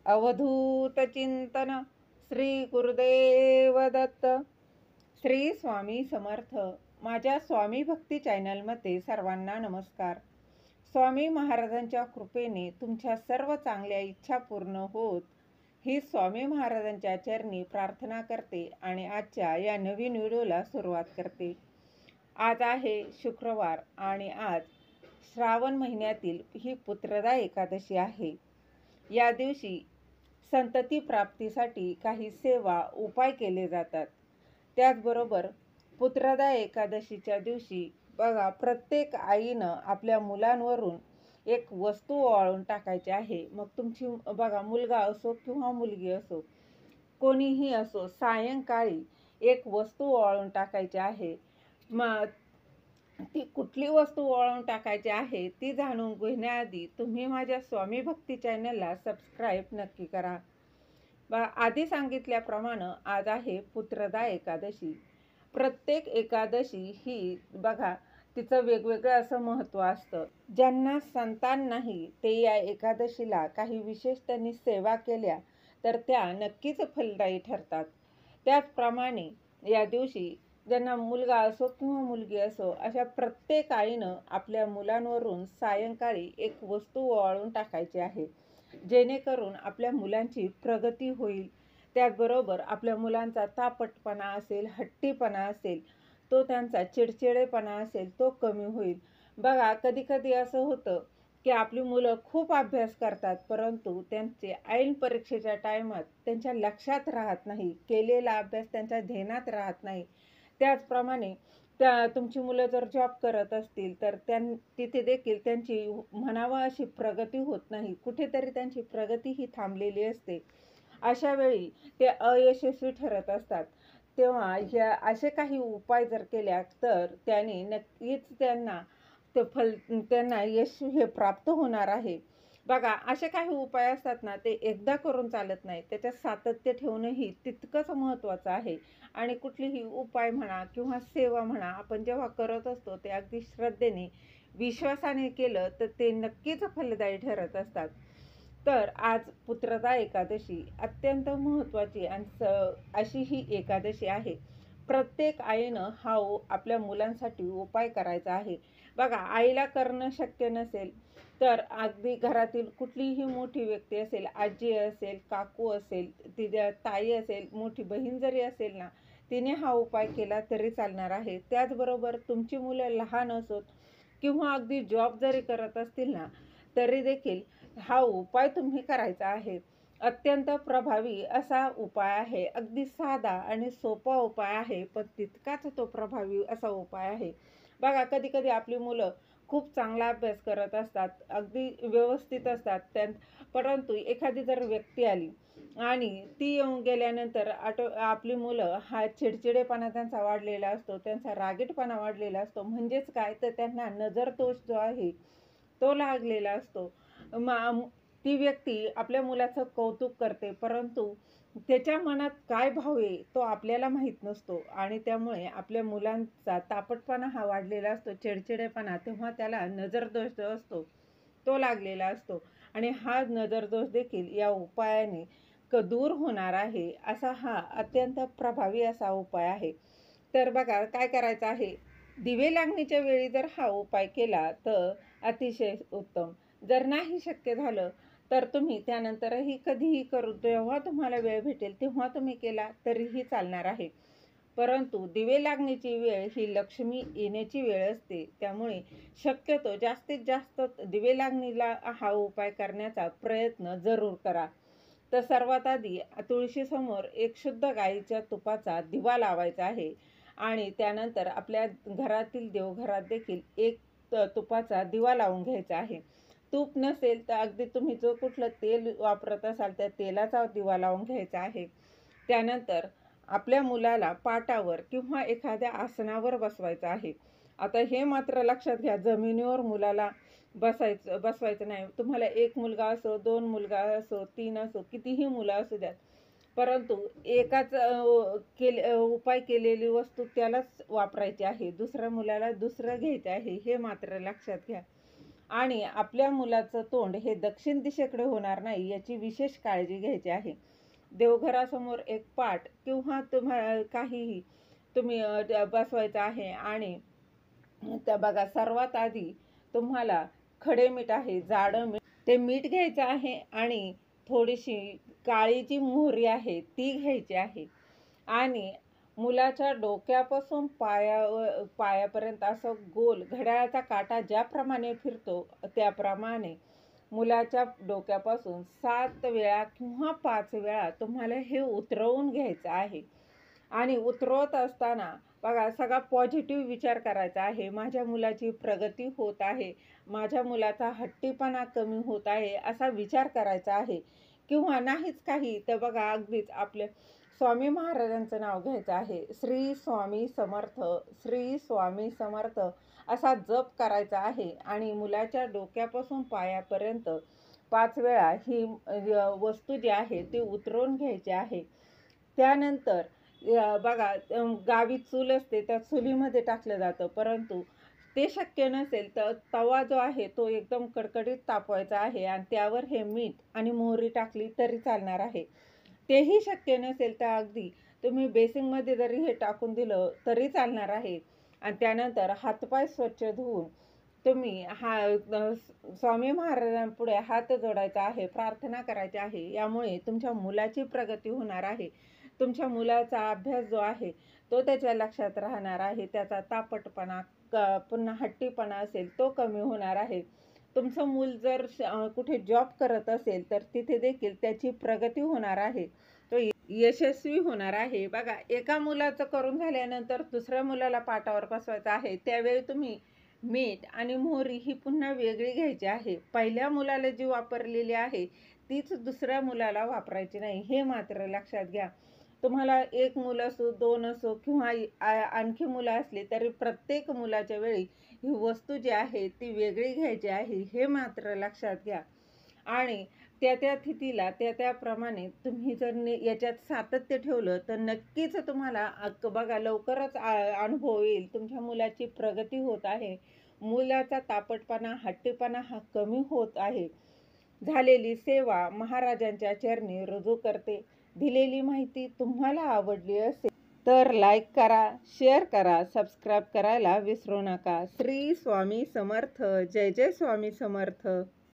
अवधूत चिंतन श्री गुरुदेव दत्त. श्री स्वामी समर्थ. माझ्या स्वामी भक्ती चॅनलमध्ये सर्वांना नमस्कार. स्वामी महाराजांच्या कृपेने तुमच्या सर्व चांगल्या इच्छा पूर्ण होत ही स्वामी महाराजांच्या चरणी प्रार्थना करते आणि आजच्या या नवीन व्हिडिओला सुरुवात करते. आज आहे शुक्रवार आणि आज श्रावण महिन्यातील ही पुत्रदा एकादशी आहे. या दिवशी संतती प्राप्तीसाठी काही सेवा उपाय केले जातात. त्याचबरोबर पुत्रदा एकादशीच्या दिवशी बघा, प्रत्येक आईनं आपल्या मुलांवरून एक वस्तू ओवाळून टाकायची आहे. मग तुमची बघा, मुलगा असो किंवा मुलगी असो, कोणीही असो, सायंकाळी एक वस्तू ओवाळून टाकायची आहे. मग ती कुठली वस्तू ओवाळून टाकायची आहे ती जाणून घेण्याआधी तुम्ही माझ्या स्वामी भक्ती चॅनलला सबस्क्राईब नक्की करा. आधी सांगितल्याप्रमाणे आज आहे पुत्रदा एकादशी. प्रत्येक एकादशी ही बघा, तिचं वेगवेगळं असं महत्त्व असतं. ज्यांना संतान नाही ते या एकादशीला काही विशेष त्यांनी सेवा केल्या तर त्या नक्कीच फलदायी ठरतात. त्याचप्रमाणे या दिवशी ज्यांना मुलगा असो किंवा मुलगी असो, अशा प्रत्येक आईनं आपल्या मुलांवरून सायंकाळी एक वस्तू ओवाळून टाकायची आहे, जेणेकरून आपल्या मुलांची प्रगती होईल. त्याचबरोबर आपल्या मुलांचा तापटपणा असेल, हट्टीपणा असेल, तो त्यांचा चिडचिडेपणा असेल, तो कमी होईल. बघा, कधी कधी असं होतं की आपली मुलं खूप अभ्यास करतात, परंतु त्यांचे ऐन परीक्षेच्या टायमात त्यांच्या लक्षात राहत नाही, केलेला अभ्यास त्यांच्या ध्यानात राहत नाही. त्याचप्रमाणे तुमची मुलं जर जॉब करत असतील तर तिथे देखील त्यांची म्हणावं अशी प्रगती होत नाही, कुठेतरी त्यांची प्रगती ही थांबलेली असते. अशा वेळी ते अयशस्वी ठरत असतात. तेव्हा ह्या असे काही उपाय जर केल्या तर त्याने नक्कीच त्यांना यश हे प्राप्त होणार आहे. बघा, असे काही उपाय असतात ना, ते एकदा करून चालत नाही, त्याच्यात सातत्य ठेवणंही तितकंच महत्त्वाचं आहे. आणि कुठलीही उपाय म्हणा किंवा सेवा म्हणा, आपण जेव्हा करत असतो ते अगदी श्रद्धेने, विश्वासाने केलं तर ते नक्कीच फलदायी ठरत असतात. तर आज पुत्रदा एकादशी अत्यंत महत्त्वाची आणि अशी ही एकादशी आहे. प्रत्येक आईनं आपल्या मुलांसाठी उपाय करायचा आहे. बघा, आईला करणं शक्य नसेल तर अगदी घरातील कुठलीही मोठी व्यक्ती असेल, आजी असेल, काकू असेल, तिच्या ताई असेल, मोठी बहीण जरी असेल ना, तिने हा उपाय केला तरी चालणार आहे. त्याचबरोबर तुमची मुलं लहान असोत किंवा अगदी जॉब जरी करत असतील ना, तरी देखील हा उपाय तुम्ही करायचा आहे. अत्यंत प्रभावी असा उपाय आहे. अगदी साधा आणि सोपा उपाय आहे, पण तितकाच तो प्रभावी असा उपाय आहे. बघा, कधी कधी आपली मुलं खूप चांगला अभ्यास करत असतात, अगदी व्यवस्थित असतात, परंतु एखादी जर व्यक्ती आली आणि ती येऊन गेल्यानंतर आपली मुलं हा चिडचिडेपणा त्यांचा वाढलेला असतो, त्यांचा रागीटपणा वाढलेला असतो. म्हणजेच काय, तर त्यांना नजर दोष जो आहे तो लागलेला असतो. ती व्यक्ती आपल्या मुलाचं कौतुक करते, परंतु त्याच्या मनात काय भाव आहे तो आपल्याला माहीत नसतो आणि त्यामुळे आपल्या मुलांचा तापटपणा हा वाढलेला असतो, चिडचिडेपणा. तेव्हा त्याला नजरदोष जो असतो तो लागलेला असतो आणि हा नजरदोष देखील या उपायाने दूर होणार आहे. असा हा अत्यंत प्रभावी असा उपाय आहे. तर बघा, काय करायचं आहे, दिवे लागणीच्या वेळी जर हा उपाय केला तर अतिशय उत्तम. जर नाही शक्य झालं तर तुम्ही त्यानंतरही कधीही करू, जेव्हा तुम्हाला वेळ भेटेल तेव्हा तुम्ही केला तरीही चालणार आहे. परंतु दिवे लागण्याची वेळ ही लक्ष्मी येण्याची वेळ असते, त्यामुळे शक्यतो जास्तीत जास्त दिवे लागणीला हा उपाय करण्याचा प्रयत्न जरूर करा. तर सर्वात आधी तुळशीसमोर एक शुद्ध गाईच्या तुपाचा दिवा लावायचा आहे आणि त्यानंतर आपल्या घरातील देवघरात देखील एक तुपाचा दिवा लावून घ्यायचा आहे. तूप नसेल तर अगदी तुम्ही जो कुठलं तेल वापरत असाल त्या तेलाचा दिवा लावून घ्यायचा आहे. त्यानंतर आपल्या मुलाला पाटावर किंवा एखाद्या आसनावर बसवायचं आहे. आता हे मात्र लक्षात घ्या, जमिनीवर मुलाला बसवायचं नाही. तुम्हाला एक मुलगा असो, दोन मुलगा असो, तीन असो, कितीही मुलं असू द्यात, परंतु एकाच उपाय केलेली वस्तू त्यालाच वापरायची आहे, दुसऱ्या मुलाला दुसरं घ्यायचं आहे, हे मात्र लक्षात घ्या. आणि आपल्या मुलाचं तोंड हे दक्षिण दिशेकडे होणार नाही याची विशेष काळजी घ्यायची आहे. देवघरासमोर एक पाट किंवा काहीही तुम्ही बसवायचं आहे आणि त्या बघा सर्वात आधी तुम्हाला खडे मीठ आहे, जाडं मीठ, ते मीठ घ्यायचं आहे आणि थोडीशी काळी जी मोहरी आहे ती घ्यायची आहे आणि मुलाच्या डोक्यापासून पायापर्यंत असं गोल घड्याळाचा काटा ज्याप्रमाणे फिरतो त्याप्रमाणे मुलाच्या डोक्यापासून 7 वेळा किंवा 5 वेळा तुम्हाला हे उतरवून घ्यायचं आहे. आणि उतरवत असताना बघा सगळा पॉझिटिव्ह विचार करायचा आहे. माझ्या मुलाची प्रगती होत आहे, माझ्या मुलाचा हट्टीपणा कमी होत आहे असा विचार करायचा आहे. किंवा नाहीच काही तर बघा अगदीच आपल्या स्वामी महाराजांचं नाव घ्यायचं आहे. श्री स्वामी समर्थ, श्री स्वामी समर्थ असा जप करायचा आहे आणि मुलाच्या डोक्यापासून पायापर्यंत 5 वेळा ही वस्तू जी आहे ती उतरवून घ्यायची आहे. त्यानंतर बघा गावी चूल असते, त्या चुलीमध्ये टाकलं जातं, परंतु ते शक्य नसेल तर तवा जो आहे तो एकदम कडकडीत तापवायचा आहे आणि त्यावर हे मीठ आणि मोहरी टाकली तरी चालणार आहे. तेही शक्य नसेल तर अगदी तुम्ही बेसिनमध्ये जरी हे टाकून दिलं तरी चालणार आहे. आणि त्यानंतर हातपाय स्वच्छ धुवून तुम्ही स्वामी महाराजांपुढे हात जोडायचा आहे, प्रार्थना करायची आहे. यामुळे तुमच्या मुलाची प्रगती होणार आहे. तुमच्या मुलाचा अभ्यास जो आहे तो त्याच्या लक्षात राहणार आहे. त्याचा तापटपणा पुन्हा हट्टीपणा असेल तो कमी होणार आहे. तुमचं मूल जर कुठे जॉब करत असेल तर तिथे देखील त्याची प्रगती होणार आहे, तो यशस्वी होणार आहे. बघा एका मुलाचं करून झाल्यानंतर दुसऱ्या मुलाला पाठावर बसवायचं आहे, त्यावेळी तुम्ही मीठ आणि मोहरी ही पुन्हा वेगळी घ्यायची आहे. पहिल्या मुलाला जी वापरलेली आहे तीच दुसऱ्या मुलाला वापरायची नाही, हे मात्र लक्षात घ्या. तुम्हाला 1 मुल असो, 2 असो किंवा आणखी मुलं असली तरी प्रत्येक मुलाच्या वेळी ही वस्तू जी आहे ती वेगळी घ्यायची आहे, हे मात्र लक्षात घ्या. आणि त्या तिथीला त्याप्रमाणे तुम्ही जर याच्यात सातत्य ठेवलं तर नक्कीच तुम्हाला बघा लवकरच अनुभव येईल. तुमच्या मुलाची प्रगती होत आहे, मुलाचा तापटपणा, हट्टीपणा हा कमी होत आहे. झालेली सेवा महाराजांच्या चरणी रुजू करते. दिलेली माहिती तुम्हाला आवडली असेल तर लाईक करा, शेअर करा, सबस्क्राईब करायला विसरू नका. श्री स्वामी समर्थ. जय जय स्वामी समर्थ.